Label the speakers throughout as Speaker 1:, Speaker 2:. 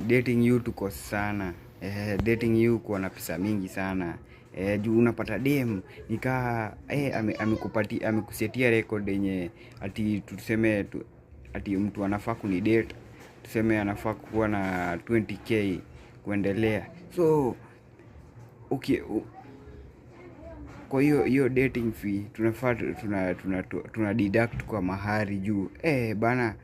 Speaker 1: dating you tuko sana. Dating you kuwa na pesa mingi sana. Juu unapata dem nikaa amekusetia record yenye ati tuseme ati mtu anafaa kunidate, tuseme anafaa kuwa na 20k kuendelea. So okay, kwa hiyo dating fee tunafaa tuna deduct kwa mahari juu bana.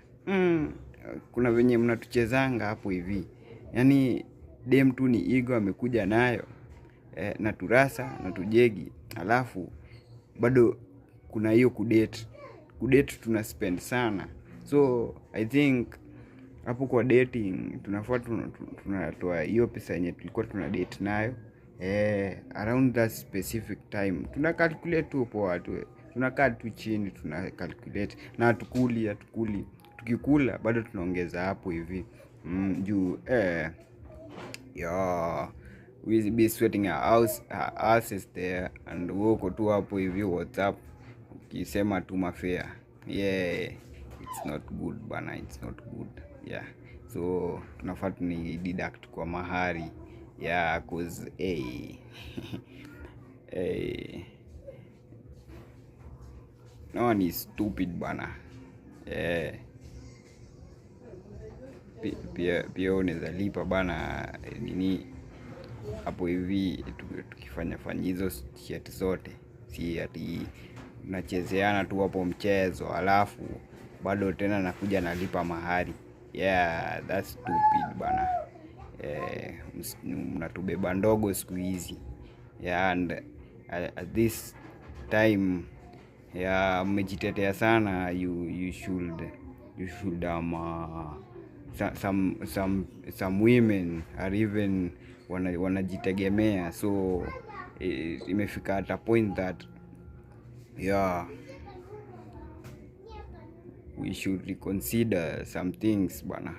Speaker 1: Kuna venye mnatuchezanga hapo hivi. Yaani dem tu ni ego amekuja nayo, na turasa na tujegi, alafu bado kuna hiyo kudate tuna spend sana. So I think hapo kwa dating tunafaa tunatoa hiyo pesa yenye tulikuwa tuna date nayo, around that specific time tuna calculate tu poa tu, tunakaa tu chini tuna calculate na hatukuli. Tukikula bado tunaongeza hapo hivi juu we be sweating our asses there, and uko tu hapo hivi WhatsApp ukisema tu mafare. It's not good bana, it's not good. So tunafaa ni deduct kwa mahari cause no one is stupid bana. Pia unaweza lipa bana nini hapo hivi tukifanya hizo shit zote, si ati tunachezeana tu hapo mchezo alafu bado tena nakuja nalipa mahari. That's stupid bana. Mnatubeba ndogo siku hizi. And at this time mmejitetea sana. You should some women are even wanajitegemea. So imefika at a point that we should reconsider some things bana.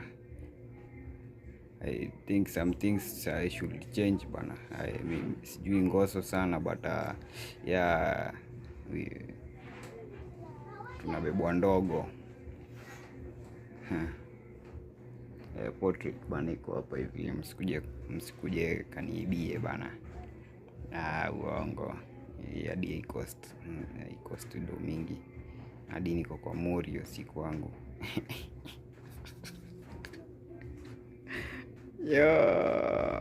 Speaker 1: I think some things should change bana. I mean, sijui ngoso sana but tunabebwa ndogo. Portrait bana iko hapa hivi, msikuje kaniibie bana. Uongo. Hadi cost ndo mingi. Hadi niko kwa Morio si kwangu. Yo